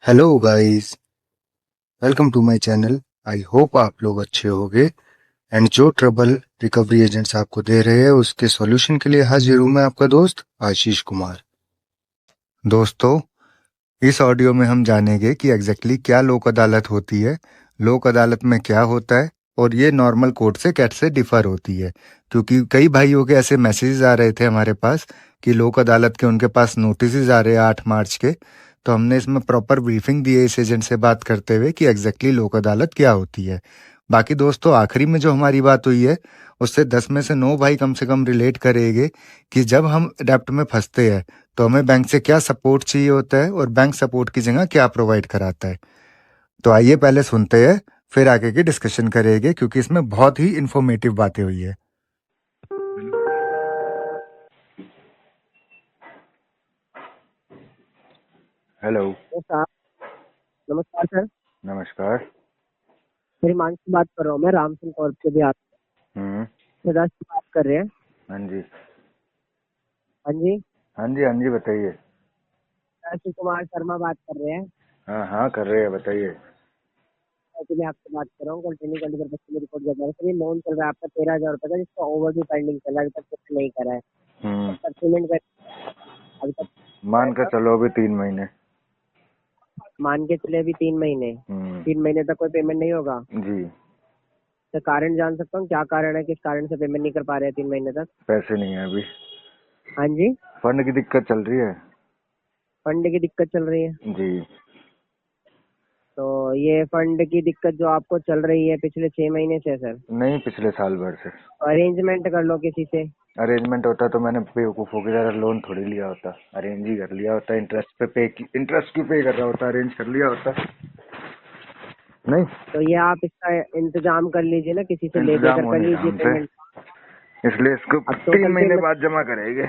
Hello guys, welcome to my channel. I hope आप लोग अच्छे होंगे एंड जो ट्रबल रिकवरी एजेंट्स आपको दे रहे हैं उसके सॉल्यूशन के लिए हाजिर हूं मैं आपका दोस्त आशीष कुमार। दोस्तों, इस ऑडियो में हम जानेंगे कि एग्जैक्टली क्या लोक अदालत होती है, लोक अदालत में क्या होता है और ये नॉर्मल कोर्ट से कैसे डिफर होती है। क्योंकि कई भाइयों के ऐसे मैसेजेस आ रहे थे हमारे पास कि लोक अदालत के उनके पास नोटिस आ रहे हैं 8 मार्च के। तो हमने इसमें प्रॉपर ब्रीफिंग दी है इस एजेंट से बात करते हुए कि एग्जैक्टली लोक अदालत क्या होती है। बाकी दोस्तों, आखिरी में जो हमारी बात हुई है उससे 10 में से 9 भाई कम से कम रिलेट करेंगे कि जब हम डेप्ट में फंसते हैं तो हमें बैंक से क्या सपोर्ट चाहिए होता है और बैंक सपोर्ट की जगह क्या प्रोवाइड कराता है। तो आइए पहले सुनते हैं, फिर आगे की डिस्कशन करेंगे क्योंकि इसमें बहुत ही इंफॉर्मेटिव बातें हुई है। हेलो। नमस्कार। नमस्कार सर। नमस्कार। मेरी मांग से बात कर रहा हूँ मैं राम सिंह कौर से बिहार सदा से बात कर रहे हैं। हाँ जी। हाँ जी, हाँ जी, हाँ जी, बताइए। शिव कुमार शर्मा बात कर रहे हैं। हाँ हाँ, कर रहे हैं, बताइए। ऐसे मैं आपसे बात कर रहा हूँ। कल टेक्निकल पर बच्चे रिपोर्ट कर रहा है सर। ये लोन चल रहा है आपका 13,000 रुपये का, जिसका ओवर ड्यू पेंडिंग चल रहा है, अभी तक कुछ नहीं करा है। हम्म। कब तक पेमेंट कर अभी तक मान कर चलो अभी 3 महीने। मान के चले अभी 3 महीने। हम्म। 3 महीने तक कोई पेमेंट नहीं होगा। जी। तो कारण जान सकता हूँ क्या कारण है, किस कारण से पेमेंट नहीं कर पा रहे हैं 3 महीने तक? पैसे नहीं है अभी। हाँ जी, फंड की दिक्कत चल रही है। फंड की दिक्कत चल रही है। जी। तो ये फंड की दिक्कत जो आपको चल रही है पिछले 6 महीने से है सर, नहीं, पिछले साल भर से। अरेंजमेंट कर लो किसी से। अरेंजमेंट होता तो मैंने बेवकूफ़ों की तरह लोन थोड़ी लिया होता, अरेंज ही कर लिया होता। इंटरेस्ट क्यों पे कर रहा होता, अरेंज कर लिया होता। नहीं। तो ये आप इसका इंतजाम कर लीजिए ना, किसी से ले इंतजाम देकर हो कर नहीं रहा लीजिए हमसे, पेमेंट। इसलिए इसको अब 3 महीने बाद जमा करेंगे।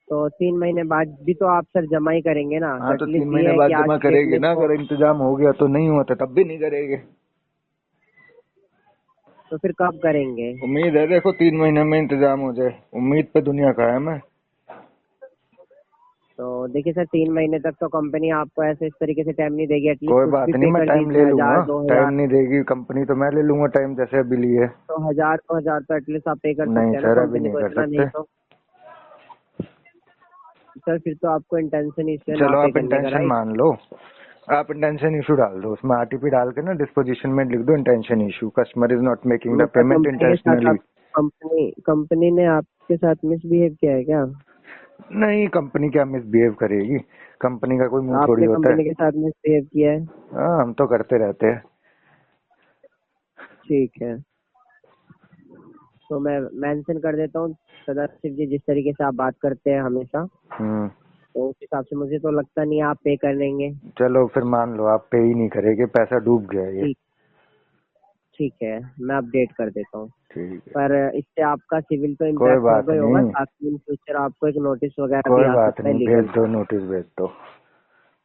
तो 3 महीने बाद भी तो आप सर जमा ही करेंगे ना। हाँ, तो तो तीन एटलीस्ट ये महीने है कि बाद आज जमा डेट करेंगे में ना। इसको, अगर इंतजाम हो गया तो, नहीं हुआ तो तब भी नहीं करेंगे। तो फिर कब करेंगे? उम्मीद है, देखो 3 महीने में इंतजाम हो जाए। उम्मीद पे दुनिया का है मैं। तो देखिए सर, 3 महीने तक तो कंपनी आपको ऐसे इस तरीके से टाइम नहीं देगी। एटलीस्ट कोई कुछ भी बात नहीं, पे मैं कर टाइम ले दीजिए, लूंगा। 1,000 दो टाइम हजार नहीं देगी कंपनी तो मैं ले लूंगा टाइम, जैसे अभी लिए। तो 1,000 2,000 तो एटलीस्ट आप पे कर नहीं सकते हैं ना सर, अभी कंपनी नहीं को, कर इतना नहीं सकते। तो। सर फिर तो आपको इंटेंशन इश्यू ना चलो पे आप करने का, इंटेंशन राइट? मान लो। आप इंटेंशन इशू डाल दो, उसमें आरटीपी डाल के ना डिस्पोजिशन में लिख दो intention issue, customer is not making the मतलब पेमेंट कंपनी के साथ इंटेंशनली। आप, कंपनी ने आपके साथ मिसबिहेव किया है क्या? नहीं, कंपनी क्या मिसबिहेव करेगी। कंपनी का कोई मुंह थोड़ी आपने होता है। कंपनी के साथ मिसबिहेव किया है? हाँ, हम तो करते रहते हैं। ठीक है, तो मैं मेंशन कर देता हूँ सदाशिव जी, जिस तरीके से आप बात करते हैं हमेशा, हम्म। तो उस हिसाब से मुझे तो लगता नहीं आप पे कर लेंगे। चलो फिर मान लो आप पे ही नहीं करेंगे, पैसा डूब गया ये। ठीक ठीक है, मैं अपडेट कर देता हूँ। ठीक है। पर इससे आपका सिविल तो कोई इम्पैक्ट बात होगा ही होगा, नहीं। साथ में इन फ्यूचर आपको एक नोटिस वगैरह भी कोई आ बात सकता है नहीं, भेज लीगल। दो, नोटिस भेज दो।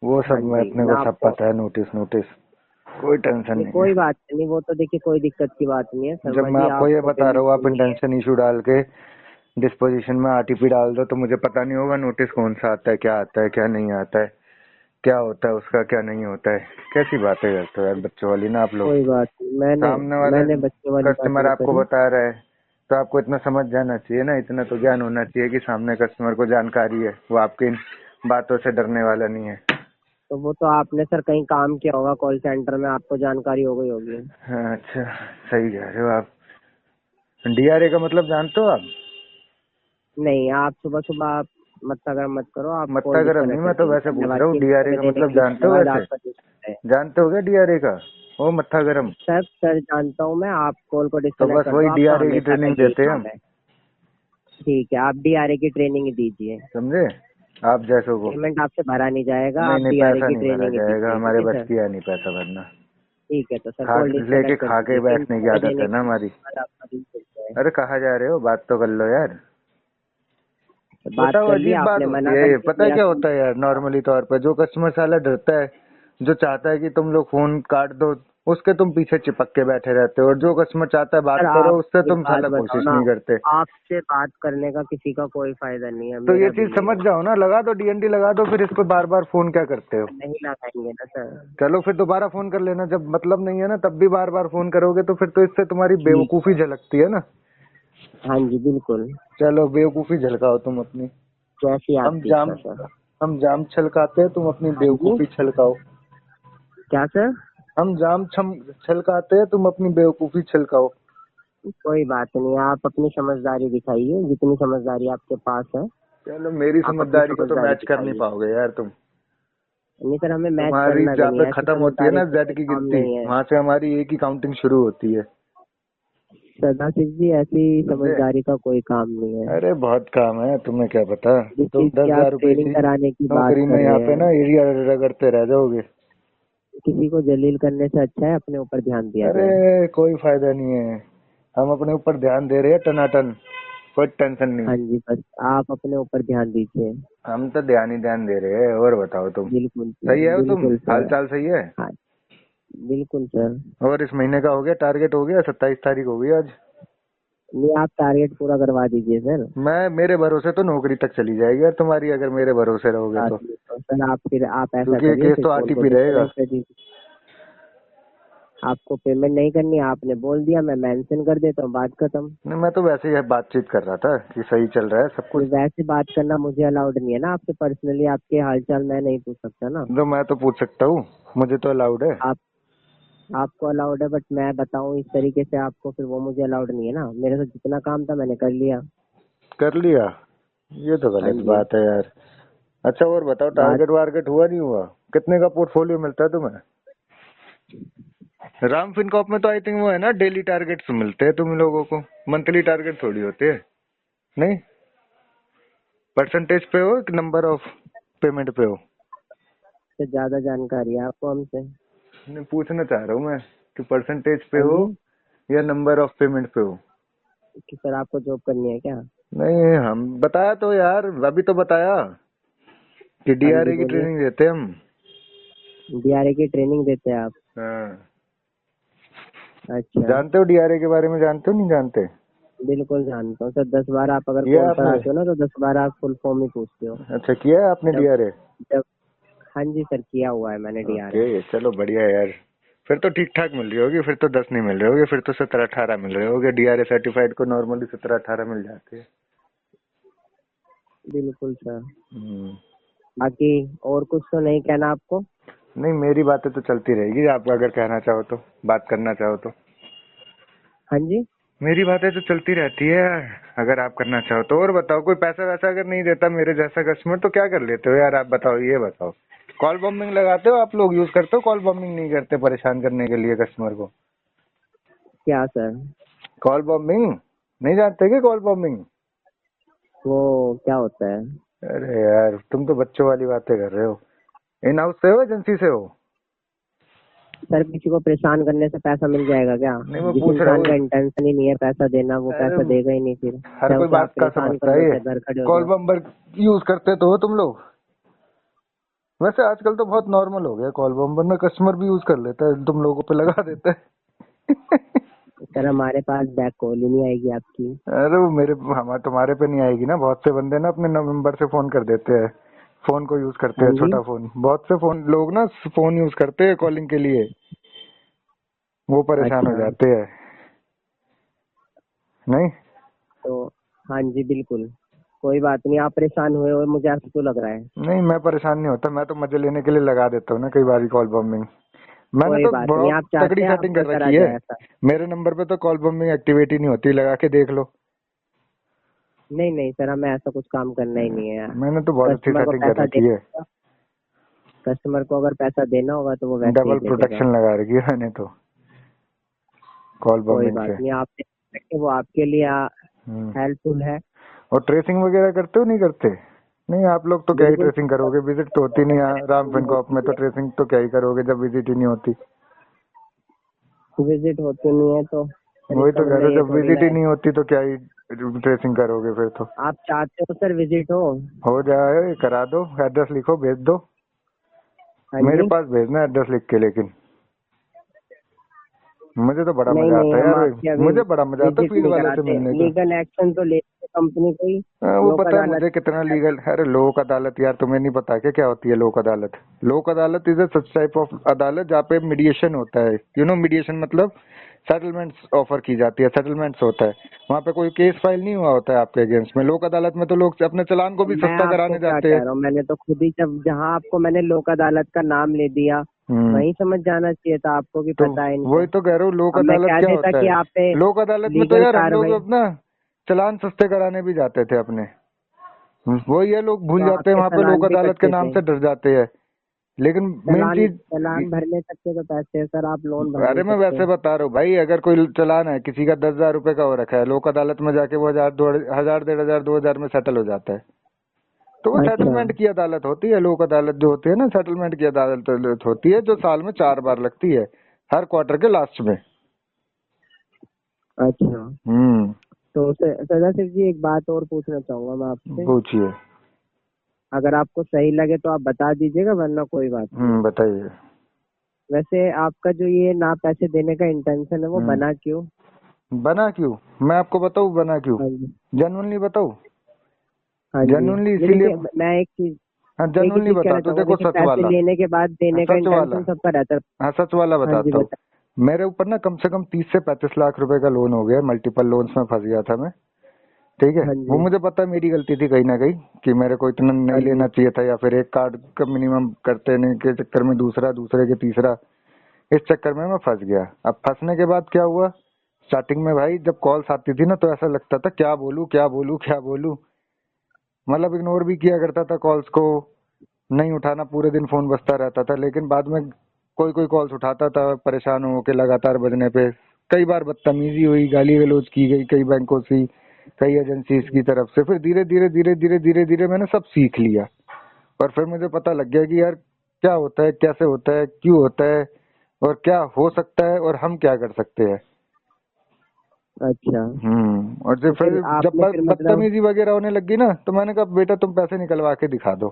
वो हाँ सब में जी, अपने मैं को सब आपको, पता है, नोटिस नोटिस। कोई टेंशन नहीं नहीं है। कोई बात नहीं, वो तो देखिए कोई दिक्कत की बात नहीं है जब शर्मा मैं जी, आपको ये आपको बता रहा पेमेंट हूँ, आप करनी है। इंटेंशन इशू डाल के डिस्पोजिशन में आरटीपी डाल दो, तो मुझे पता नहीं होगा नोटिस कौन सा आता है, क्या आता है, क्या नहीं आता है, क्या होता है उसका, क्या नहीं होता है। कैसी बातें करते हो यार, बच्चों वाली ना आप लोग। कोई बात नहीं, मैंने सामने वाले मैंने बच्चे वाली बात कस्टमर नहीं आपको करी। बता रहा है तो आपको इतना समझ जाना चाहिए ना, इतना तो ज्ञान होना चाहिए कि सामने कस्टमर को जानकारी है, वो आपकी इन बातों से डरने वाला नहीं है। तो वो तो आपने सर कहीं काम किया होगा कॉल सेंटर में, आपको जानकारी हो गई होगी। हाँ, अच्छा। सही कह रहे हो आप। डीआरए का मतलब जानते हो आप? नहीं, आप सुबह सुबह आप मत्था गरम मत करो, आप मत्ता कॉल गरम नहीं, डिस्कनेक्ट मैं तो कर वैसे दीजिए। पूछ धन्यवाद रहा हूँ। कीमती डीआरए समय का देने मतलब के लिए, जानते हो धन्यवाद वैसे? आपका दिन शुभ है। जानते हो क्या डीआरए का? ओ मत्था गरम। सर जानता हूँ मैं, आप कॉल को तो डिस्कनेक्ट बस कर वही दो, आपका डीआरए की हमेशा का ट्रेनिंग यही देते हैं काम हम। है। ठीक है, आप डीआरए की ट्रेनिंग दीजिए। समझे? आप जैसों को। पेमेंट आपसे भरा नहीं जाएगा, नहीं आप नहीं, डीआरए पैसा की नहीं भरा ट्रेनिंग जाएगा, दीजिए, ठीक हमारे है बस सर? की है नहीं पैसा भरना। ठीक है, तो सर खा कॉल लेके डिस्कनेक्ट कर खा के दीजिए। बैठने कीमती की समय आदत देने है के ना लिए हमारी। धन्यवाद, आपका दिन शुभ है। अरे कहाँ जा रहे हो, बात तो कर लो यार। तो बात बताओ, कर ली, अजीब बात आपने होती मना है कर ये। दिया, पता है मेरा क्या काम होता है खत्म यार, हो गया। नॉर्मली तौर पर जो कस्टमर साला डरता है, जो चाहता है कि तुम लोग फोन काट दो, उसके तुम पीछे चिपक के बैठे रहते हो, और जो कस्टमर चाहता है बात सर करो आप उससे एक तुम बात साला बताओ कोशिश ना, नहीं करते। आपसे बात करने का किसी का कोई फायदा नहीं है, तो ये मेरा भी चीज नहीं समझ है। जाओ ना, लगा दो डीएनडी लगा दो, फिर इस पे बार बार फोन क्या करते हो? नहीं लगाएंगे ना सर। चलो फिर दोबारा फोन कर लेना, जब मतलब नहीं है ना तब भी बार बार फोन करोगे तो फिर तो इससे तुम्हारी ठीक। बेवकूफी झलकती है ना। हाँ जी बिल्कुल। चलो बेवकूफी झलकाओ तुम अपनी। जैसी हम आपकी जाम इच्छा सर। हम जाम छलकाते हैं, तुम अपनी हाँ जी। बेवकूफी छलकाओ। क्या सर? हम जाम छलकाते हैं, तुम अपनी बेवकूफी छलकाओ। कोई बात नहीं, आप अपनी समझदारी दिखाइए, जितनी समझदारी आपके पास है चलो मेरी आप अपनी समझदारी को तो समझदारी मैच कर नहीं दिखाइए। पाओगे यार तुम। नहीं सर, हमें मैच तुम्हारी करना भी जहाँ नहीं पे है, ऐसी खत्म होती है समझदारी ना से जेड कोई की काम गिनती, नहीं है। वहां से हमारी ए की काउंटिंग शुरू होती है। सदाशिव जी, ऐसी समझे? समझदारी का कोई काम नहीं है। अरे बहुत काम है, तुम्हें क्या पता। जिस तुम चीज दस की आप हजार रुपए ट्रेनिंग की कराने की बात नौकरी में कर यहाँ रहे पे हैं, ना एरिया रगड़ते रह जाओगे। किसी को जलील करने से अच्छा है अपने ऊपर ध्यान दिया जाए। अरे कोई फायदा नहीं है, हम अपने ऊपर ध्यान दे रहे हैं टनाटन, कोई टेंशन नहीं। हाँ जी, बस आप अपने ऊपर ध्यान दीजिए। हम तो ध्यान ही ध्यान दे रहे हैं। और बताओ तुम, बिल्कुल सर, सही है हो तुम? बिल्कुल हाल सर। चाल सही है? हाँ, बिल्कुल सर। और इस महीने का हो गया टारगेट? हो गया, 27 तारीख हो गई आज। नहीं, आप टारगेट पूरा करवा दीजिए सर। मैं मेरे भरोसे तो नौकरी तक चली जाएगी यार तुम्हारी, अगर मेरे भरोसे रहोगे बात तो। नहीं तो सर, आप ऐसा क्योंकि ये करिए, केस फिर तो फोन को आरटीपी रहेगा। डिस्कनेक्ट कर दीजिए। आपको पेमेंट नहीं करनी, आपने बोल दिया, मैं मेंशन कर देता हूँ, बात खत्म। नहीं, मैं तो वैसे ही बातचीत कर रहा था कि सही चल रहा है सब ये कुछ। वैसे बात करना मुझे अलाउड नहीं है ना, आपसे पर्सनली आपके हालचाल मैं नहीं पूछ सकता ना। तो मैं तो पूछ सकता हूँ, मुझे तो अलाउड है। आप आपको अलाउड है, बट मैं बताऊं इस तरीके से आपको, फिर वो मुझे अलाउड नहीं है ना। मेरे से जितना काम था मैंने कर लिया। कर लिया? ये तो हाँ गलत जी। बात है यार। अच्छा और बताओ, बात टारगेट वारगेट हुआ नहीं हुआ? कितने का पोर्टफोलियो मिलता है तुम्हें? राम फिनकॉप में तो आई थिंक वो है ना, डेली टारगेट्स मिलते हैं तुम लोगों को, मंथली टारगेट थोड़ी होते हैं। नहीं, परसेंटेज पे हो कि नंबर ऑफ पेमेंट पे हो? से ज्यादा जानकारी है आपको हमसे। नहीं, पूछना चाह रहा हूँ मैं कि परसेंटेज पे हाँ हो जी, या नंबर ऑफ पेमेंट पे हो? कि सर आपको जॉब करनी है क्या? नहीं, हम बताया तो यार, अभी तो बताया कि हाँ जी डीआरए की बोलिए। ट्रेनिंग देते हैं हम। डीआरए की ट्रेनिंग देते हैं आप? हाँ। अच्छा। जानते हो डीआरए के बारे में? जानते हो नहीं जानते? बिल्कुल जानता हूँ सर, 10 बार आप अगर किया है कॉल पर आपने? आते हो ना तो 10 बार आप फुल फॉर्म ही पूछते हो। अच्छा, किया है आपने जब डीआरए? जब हाँ जी सर, किया हुआ है मैंने डीआरए। ओके, चलो बढ़िया है यार। फिर तो ठीक ठाक मिल रही होगी, फिर तो 10 नहीं मिल रहे होगे, फिर तो 17-18 मिल रहे होगे। डीआरए सर्टिफाइड को नॉर्मली 17-18 मिल जाते हैं। बिल्कुल सर। हम्म। बाकी और कुछ तो नहीं कहना आपको? नहीं, मेरी बातें तो चलती रहेगी, आप अगर कहना चाहो तो, बात करना चाहो तो। हाँ जी। मेरी बातें तो चलती रहती है, अगर आप करना चाहो तो। और बताओ, कोई पैसा वैसा अगर नहीं देता मेरे जैसा कस्टमर तो क्या कर लेते हो यार? आप बताओ, ये बताओ। कॉल बम्बिंग लगाते हो आप लोग? यूज करते हो? कॉल बम्बिंग नहीं करते परेशान करने के लिए कस्टमर को? क्या सर? कॉल बम्बिंग नहीं जानते कि कॉल बम्बिंग? वो क्या होता है? अरे यार, तुम तो बच्चों वाली बातें कर रहे हो। इन हाउस से हो, एजेंसी से हो? सर किसी को परेशान करने से पैसा मिल जाएगा क्या? नहीं, मैं जिस पूछ रहा इंसान का हूँ। इंटेंशन ही नहीं है पैसा देना, वो अरे पैसा देगा ही नहीं फिर, हर चाहे कोई उसे आप बात का परेशान कर समझता है लो ये। चाहे घर खड़े हो कॉल जाओ। बम्बर यूज करते तो हो तुम लोग? वैसे आजकल तो बहुत नॉर्मल हो गया कॉल बम्बर ना, कस्टमर भी यूज कर लेता है, तुम लोगों पे लगा देता है। सर हमारे पास बैक कॉल ही नहीं आएगी आपकी। अरे वो मेरे हमारे तुम्हारे पे नहीं आएगी ना, बहुत से बंदे ना अपने नंबर से फोन कर देते हैं, फोन को यूज करते हाँ हैं, जी। छोटा फोन। बहुत से फोन लोग ना फोन यूज करते हैं कॉलिंग के लिए, वो परेशान हो अच्छा। जाते हैं। नहीं। तो हाँ जी बिल्कुल, कोई बात नहीं, आप परेशान हुए हो मुझे ऐसा क्यों लग रहा है? नहीं, मैं परेशान नहीं होता, मैं तो मजे लेने के लिए लगा देता हूँ ना कई बार कॉल बम्बिंग। मैंने कोई तो बात नहीं, बहुत आप तगड़ी चाहते हैं सेटिंग आपसे कर करा रखी है। जाए ऐसा? मेरे नंबर पे तो कॉल बम्बिंग एक्टिवेट ही नहीं होती, लगा के देख लो। नहीं नहीं सर, हमें ऐसा कुछ काम करना ही नहीं है यार। मैंने तो बहुत अच्छी कस्टमर को सेटिंग कर पैसा रखी है। देना, कस्टमर को अगर पैसा देना होगा तो वो वैसे ही डबल दे देगा। प्रोटेक्शन लगा रखी है मैंने तो कॉल कोई बम्बिंग बात से। नहीं, आप वो आपके लिए हम्म। हेल्पफुल है। और ट्रेसिंग वगैरह करते हो नहीं करते? नहीं, आप लोग तो क्या ही बिल्कुल। ट्रेसिंग करोगे, विजिट तो होती नहीं है राम फिनकॉप में, तो ट्रेसिंग तो क्या ही करोगे जब विजिट ही नहीं होती। विजिट होती नहीं है तो सर वही इसका तो कह मतलब रहे हो, ये जब थोड़ी ना विजिट ही है। नहीं होती तो क्या ही ट्रेसिंग करोगे फिर तो। आप चाहते हो सर विजिट हो जाए, करा दो, एड्रेस लिखो, भेज दो। हाँ मेरे जी। पास भेजना एड्रेस लिख के, लेकिन मुझे तो बड़ा नहीं मजा नहीं, आता है हम यार, आपकी अभी मुझे बड़ा मजा आता है विजिट फील्ड नहीं वाले से कराते। मिलने का। लीगल एक्शन तो लेते कंपनी को ही। वो लोक पता है अदालत मुझे कितना लीगल। अरे लोक अदालत यार, तुम्हें नहीं पता क्या क्या होती है लोक अदालत? लोक अदालत is a such type of अदालत जहाँ पे मीडिएशन होता है। मीडिएशन मतलब सेटलमेंट्स ऑफर की जाती है, सेटलमेंट्स होता है। वहाँ पे कोई केस फाइल नहीं हुआ होता है आपके अगेंस्ट में। लोक अदालत में तो लोग अपने चालान को भी मैं सस्ता आपको कराने क्या जाते कह हैं। रहा हूँ, मैंने तो खुद ही जब जहाँ आपको मैंने लोक अदालत का नाम ले दिया, हम्म। वहीं समझ जाना चाहिए था आपको कि तो पता है वही इनको। तो कह रहा हूँ, लोक अब मैं अदालत कह क्या देता होता कि है? आप पे लोक अदालत में तो लीगल यार हम लोग कार्रवाई, अपना चालान सस्ते कराने भी जाते थे अपने। वही है, लोग भूल तो जाते हैं आपके वहां पे, लोक चालान भी अदालत के कटते नाम थे। से डर जाते हैं। लेकिन मेन चालान चीज, चालान भरने तक के तो पैसे हैं सर, आप लोन भर अरे नहीं मैं सकते। वैसे बता रहा हूँ भाई, अगर कोई चालान है किसी का 10,000 रुपए का हो रखा है, लोक अदालत में जाके वो 1,000, 2,000, 1,500, 2,000 में सेटल हो जाता है। तो वो अच्छा। सेटलमेंट की अदालत होती है। लोक अदालत जो होती है ना, सेटलमेंट की अदालत होती है, जो साल में 4 बार लगती है, हर क्वार्टर के लास्ट में। अच्छा, हम्म। तो सदा सिर्फ जी एक बात और पूछना चाहूंगा मैं आपसे। पूछिए। अगर आपको सही लगे तो आप बता दीजिएगा, वरना कोई बात नहीं। बताइए। वैसे आपका जो ये ना पैसे देने का इंटेंशन है वो हम्म। बना क्यों? बना क्यों? मैं आपको बताऊं बना क्यों? हाँ जी। जेन्युइनली बताऊं? हाँ जी। जेन्युइनली ये इसीलिए। देखिए, मैं हाँ, एक ही जेन्युइनली चीज कहना बताता हूँ, चाहूंगा। देखो देखिए, सच पैसे वाला। लेने के बाद हाँ, देने का सच वाला। इंटेंशन सबका रहता है। हाँ, सच वाला हाँ जी, बताता हूँ। बता। मेरे ऊपर ना कम से कम 30 से 35 लाख रुपए का लोन हो गया, मल्टीपल लोन्स में फंस गया था मैं। ठीक है, हाँ वो जी। मुझे पता है मेरी गलती थी कहीं ना कहीं, कि मेरे को इतना हाँ नहीं जी। लेना चाहिए था, या फिर एक कार्ड का मिनिमम करते नहीं के चक्कर में दूसरा, दूसरे के तीसरा, इस चक्कर में मैं फंस गया। अब फंसने के बाद क्या हुआ, स्टार्टिंग में भाई जब कॉल्स आती थी ना, तो ऐसा लगता था क्या बोलूं क्या बोलूं क्या बोलूं। मतलब इग्नोर भी किया करता था कॉल्स को, नहीं उठाना, पूरे दिन फोन बजता रहता था। लेकिन बाद में कोई कोई कॉल्स उठाता था, परेशान हो के लगातार बजने पे। कई बार बदतमीजी हुई, गाली गलौज की गई कई बैंकों से, कई एजेंसीज की तरफ से। फिर धीरे धीरे धीरे धीरे धीरे धीरे मैंने सब सीख लिया, और फिर मुझे पता लग गया कि यार क्या होता है, कैसे होता है, क्यों होता है, और क्या हो सकता है, और हम क्या कर सकते हैं। अच्छा, और जब तो फिर फिर जब आपने फिर मतलब। बदतमीजी वगैरह होने लगी ना, तो मैंने कहा बेटा तुम पैसे निकलवा के दिखा दो,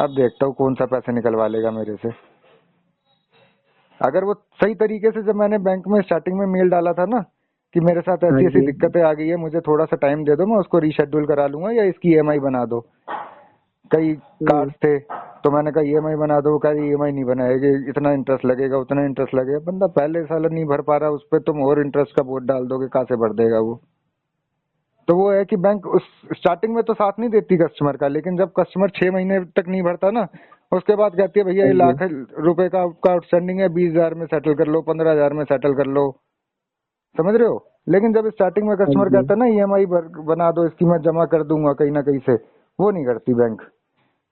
अब देखता हूँ कौन सा पैसे निकलवा लेगा मेरे से। अगर वो सही तरीके से, जब मैंने बैंक में स्टार्टिंग में मेल डाला था ना कि मेरे साथ हाँ ऐसी ऐसी जी। दिक्कतें आ गई है, मुझे थोड़ा सा टाइम दे दो, मैं उसको रीशेड्यूल करा लूंगा, या इसकी ईएमआई बना दो। कई हम्म। कार्ड्स थे, तो मैंने कहा ईएमआई बना दो, कहा ईएमआई नहीं बनाएगी, इतना इंटरेस्ट लगेगा, उतना इंटरेस्ट लगेगा। बंदा पहले साल नहीं भर पा रहा, उस पर तुम और इंटरेस्ट का बोझ डाल दोगे, कहाँ से भर देगा वो? तो वो है कि बैंक उस स्टार्टिंग में तो साथ नहीं देती कस्टमर का, लेकिन जब कस्टमर 6 महीने तक नहीं भरता ना, उसके बाद कहती है भैया हाँ ये जी। लाख रुपए का आपका आउटस्टैंडिंग है, 20,000 में सेटल कर लो, 15,000 में सेटल कर लो। समझ रहे हो? लेकिन जब स्टार्टिंग में हाँ कस्टमर जी। कहता है ना ईएमआई बना दो इसकी, मैं जमा कर दूंगा कहीं ना कहीं से, वो नहीं करती बैंक।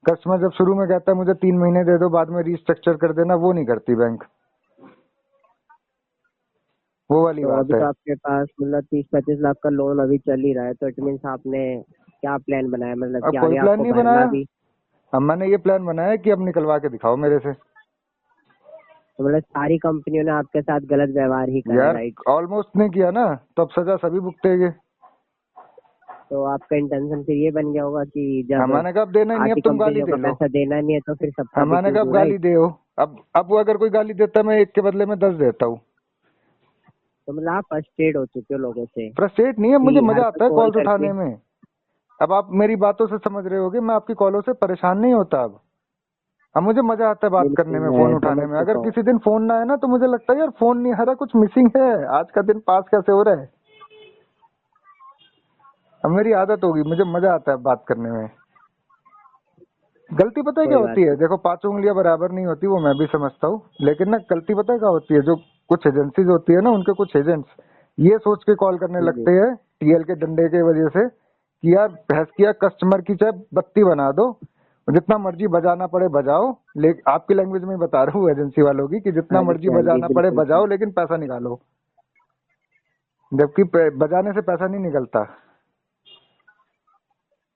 कस्टमर जब शुरू में कहता है मुझे 3 महीने दे दो, बाद में रिस्ट्रक्चर कर देना, वो नहीं करती बैंक। वो वाली तो बात अभी है। तो आपके पास मतलब 30-35 लाख का लोन अभी चल ही रहा है, तो इट मीन्स आपने क्या प्लान बनाया, मतलब अब कि कोई आगे प्लान आपको नहीं भरना बनाया। भी? अब मैंने ये प्लान बनाया कि अब निकलवा के दिखाओ मेरे से। तो मतलब सारी कंपनियों ने आपके साथ गलत व्यवहार ही करा, यार राइट? ऑलमोस्ट नहीं किया ना, तो अब सजा सभी भुगतेंगे। तो आपका इंटेंशन फिर ये बन गया होगा कि हाँ, जब मैंने कहा अब देना ही नहीं, अब आधी तुम गाली कंपनियों दे को लो। पैसा देना नहीं है तो फिर हाँ, सबका भी मैंने क्यों कहा अब दूं, गाली राइट? दे हो। अब वो अगर कोई गाली देता है, मैं एक के बदले में 10 देता हूँ। तो मतलब आप फ्रस्ट्रेट हो चुके हो लोगों से फ्रस्ट्रेट नहीं है, मुझे कि हर मजा कोई आता है कॉल कॉल्स करके। उठाने में। अब आप मेरी बातों से समझ रहे होगे, मैं आपकी कॉलों से परेशान नहीं होता अब मुझे मजा आता है बात करने बिल्कुल, में, फोन मैं उठाने समझ में। अगर चुका हूँ। किसी दिन फोन ना आए ना, तो मुझे लगता है यार फोन नहीं आ रहा, कुछ मिसिंग है, आज का दिन पास कैसे हो रहा है। अब मेरी आदत होगी, मुझे मजा आता है बात करने में। गलती पता है क्या कोई बात होती है? नहीं। देखो, 5 उंगलियां बराबर नहीं होती, वो मैं भी समझता हूँ, लेकिन ना गलती पता है क्या होती है, जो कुछ एजेंसीज होती है ना, उनके कुछ एजेंट्स ये सोच के कॉल करने जी। लगते हैं टीएल के डंडे के वजह से, कि यार बहस किया कस्टमर की, चाहे बत्ती बना दो, जितना मर्जी बजाना पड़े बजाओ, लेकिन आपकी लैंग्वेज में बता रहा हूँ एजेंसी वालों की, कि जितना हाँ मर्जी जी, हाँ जी, बजाना पड़े बिल्कुल सर। बजाओ, लेकिन पैसा निकालो। जबकि बजाने से पैसा नहीं निकलता।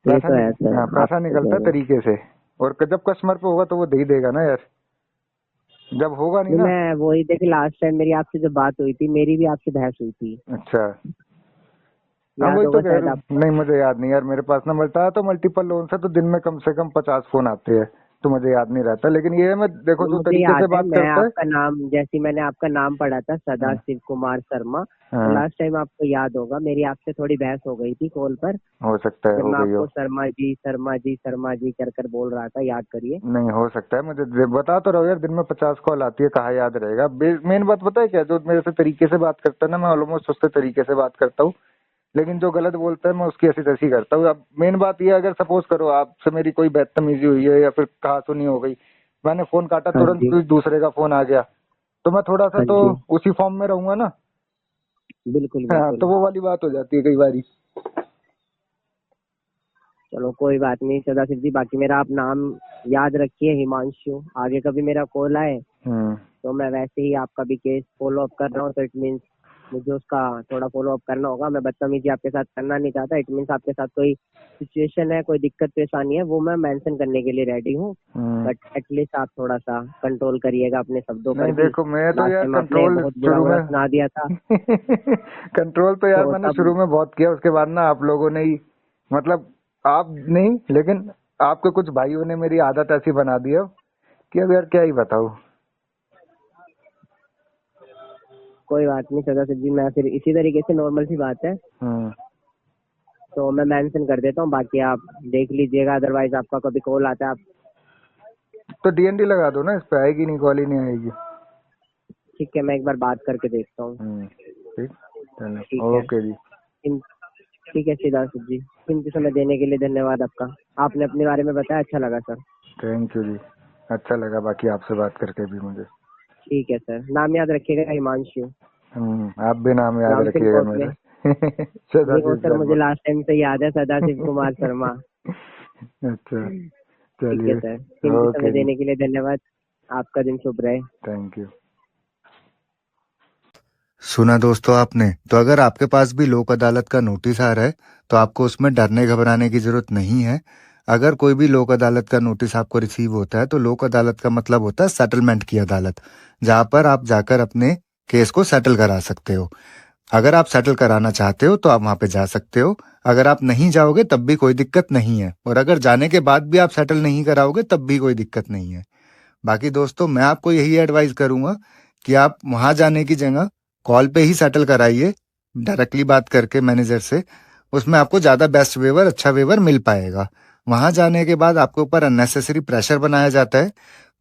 ये पैसा तो है निकल सर, हाँ, आप पैसा तो कह निकलता है रहे हो। तरीके से। और जब कस्टमर पे होगा तो वो दे ही देगा ना यार, जब होगा नहीं नहीं, ना। मैं वही देखिए, लास्ट टाइम मेरी आपसे जब बात हुई थी, मेरी भी आपसे बहस हुई थी। अच्छा। हाँ, याद वही तो होगा कह शायद रहा आपको। हूँ, नहीं मुझे याद नहीं यार, मेरे पास ना मिलता है तो मल्टीपल लोन से तो दिन में कम से कम 50 फोन आते हैं। तो मुझे याद नहीं रहता, लेकिन ये मैं देखो जो मुझे तरीके से याद है, बात मैं करता है। आपका नाम, जैसे मैंने आपका नाम पढ़ा था हाँ सदाशिव कुमार शर्मा, तो हाँ, लास्ट टाइम आपको याद होगा मेरी आपसे थोड़ी बहस हो गई थी कॉल पर, हो सकता है जब हो मैं गई हो। आपको शर्मा जी शर्मा जी शर्मा जी कर कर बोल रहा था, याद करिए। नहीं, हो सकता है, मुझे बता तो रहो यार, दिन में 50 कॉल आती है, कहाँ याद रहेगा। मेन बात पता है क्या, जो मेरे से तरीके से बात करता है ना, मैं ऑलमोस्ट उससे तरीके से बात करता हूँ, लेकिन जो गलत बोलता है मैं उसकी ऐसी तैसी करता हूँ। अब मेन बात ये, अगर सपोज करो आपसे मेरी कोई बदतमीजी हुई है या फिर कहासुनी हो गई, मैंने फोन काटा, हाँ तुरंत जी। कोई दूसरे का फोन आ गया, तो मैं थोड़ा सा हाँ तो जी। उसी फॉर्म में रहूंगा ना। बिल्कुल हाँ, तो बिल्कुल। वो वाली बात हो जाती है कई बारी। चलो कोई बात नहीं सदाशिव जी, बाकी मेरा आप नाम याद रखिए, हिमांशु। आगे कभी मेरा कॉल आए हम्म। तो मैं वैसे ही आपका भी केस फॉलो अप कर रहा हूँ, तो इट मीन्स मुझे उसका थोड़ा फॉलो अप करना होगा। मैं बदतमीजी आपके साथ करना नहीं चाहता, इट मीन्स आपके साथ कोई सिचुएशन है, कोई दिक्कत परेशानी है, वो मैं मेंशन करने के लिए रेडी हूँ। हम्म। बट एटलीस्ट आप थोड़ा सा कंट्रोल करिएगा अपने शब्दों पर नहीं भी। देखो, मैं तो लास्ट यार टाइम आपने कंट्रोल बहुत बुरा शुरू बुरा में सुना दिया था, कंट्रोल तो यार तो मैंने तब शुरू में बहुत किया, उसके बाद ना आप लोगों ने ही, मतलब आप नहीं, लेकिन आपके कुछ भाइयों ने मेरी आदत ऐसी बना दी है कि अब यार क्या ही बताऊं। कोई बात नहीं सदाशिव जी, मैं फिर इसी तरीके से, नॉर्मल सी बात है, हम्म। तो मैं मेंशन कर देता हूँ, बाकी आप देख लीजिएगा। अदरवाइज आपका कभी कॉल आता है आप, तो डीएनडी लगा दो ना, इस पे आएगी नहीं, कॉल ही नहीं आएगी। ठीक है, मैं एक बार बात करके देखता हूँ। ठीक, ठीक चलो है। ओके जी। ठीक है सिद्धार्थ जी, कीमती समय देने के लिए धन्यवाद आपका। आपने अपने बारे में बताया, अच्छा लगा सर। थैंक यू जी, अच्छा लगा बाकी आपसे बात करके भी मुझे। ठीक है सर, नाम याद रखिएगा, हिमांशु। आप भी नाम याद रामसिंह रखिएगा कोर्ट में। मेरे। नहीं वो सदाशिव सर, मुझे शर्मा। लास्ट टाइम से याद है, सदाशिव कुमार शर्मा। अच्छा, ठीक है चलिए, सर, कीमती समय ओके जी, देने के लिए धन्यवाद। आपका दिन शुभ रहे। Thank you. सुना दोस्तों आपने, तो अगर आपके पास भी लोक अदालत का नोटिस आ रहा है तो आपको उसमें डरने घबराने की जरूरत नहीं है। अगर कोई भी लोक अदालत का नोटिस आपको रिसीव होता है तो लोक अदालत का मतलब होता है सेटलमेंट की अदालत, जहां पर आप जाकर अपने केस को सेटल करा सकते हो। अगर आप सेटल कराना चाहते हो तो आप वहां पे जा सकते हो। अगर आप नहीं जाओगे तब भी कोई दिक्कत नहीं है, और अगर जाने के बाद भी आप सेटल नहीं कराओगे तब भी कोई दिक्कत नहीं है। बाकी दोस्तों मैं आपको यही एडवाइस करूंगा कि आप वहां जाने की जगह कॉल पे ही सेटल कराइए, डायरेक्टली बात करके मैनेजर से। उसमें आपको ज्यादा बेस्ट वेवर, अच्छा वेवर मिल पाएगा। वहां जाने के बाद आपके ऊपर अननेसेसरी प्रेशर बनाया जाता है,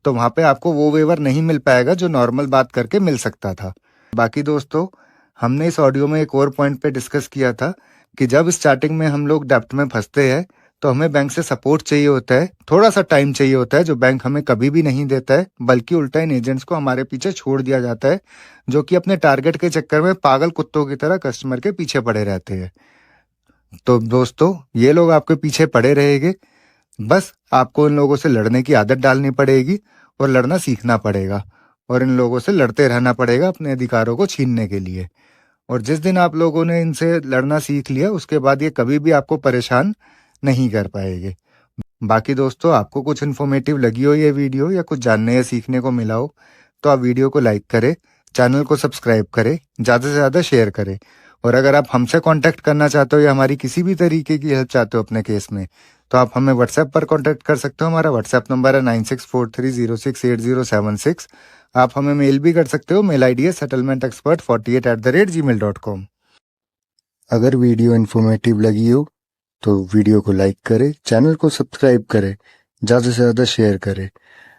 तो वहां पे आपको वो वेवर नहीं मिल पाएगा जो नॉर्मल बात करके मिल सकता था। बाकी दोस्तों, हमने इस ऑडियो में एक और पॉइंट पे डिस्कस किया था कि जब स्टार्टिंग में हम लोग डेप्ट में फंसते हैं तो हमें बैंक से सपोर्ट चाहिए होता है, थोड़ा सा टाइम चाहिए होता है, जो बैंक हमें कभी भी नहीं देता है, बल्कि उल्टा इन एजेंट्स को हमारे पीछे छोड़ दिया जाता है, जो कि अपने टारगेट के चक्कर में पागल कुत्तों की तरह कस्टमर के पीछे पड़े रहते हैं। तो दोस्तों, ये लोग आपके पीछे पड़े रहेंगे, बस आपको इन लोगों से लड़ने की आदत डालनी पड़ेगी और लड़ना सीखना पड़ेगा, और इन लोगों से लड़ते रहना पड़ेगा अपने अधिकारों को छीनने के लिए। और जिस दिन आप लोगों ने इनसे लड़ना सीख लिया उसके बाद ये कभी भी आपको परेशान नहीं कर पाएंगे। बाकी दोस्तों, आपको कुछ इन्फॉर्मेटिव लगी हो ये वीडियो या कुछ जानने या सीखने को मिला हो तो आप वीडियो को लाइक करें, चैनल को सब्सक्राइब करें, ज़्यादा से ज़्यादा शेयर करें। और अगर आप हमसे कांटेक्ट करना चाहते हो या हमारी किसी भी तरीके की हेल्प चाहते हो अपने केस में, तो आप हमें व्हाट्सएप पर कांटेक्ट कर सकते हो। हमारा व्हाट्सएप नंबर है 9643068076। आप हमें मेल भी कर सकते हो, मेल आईडी है settlementexpert48@gmail.com। अगर वीडियो इन्फॉर्मेटिव लगी हो तो वीडियो को लाइक करें, चैनल को सब्सक्राइब करें, ज़्यादा से ज़्यादा शेयर करें।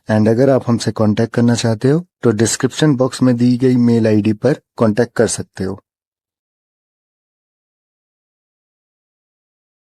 एंड अगर आप हमसे कांटेक्ट करना चाहते हो तो डिस्क्रिप्शन बॉक्स में दी गई मेल आईडी पर कांटेक्ट कर सकते हो।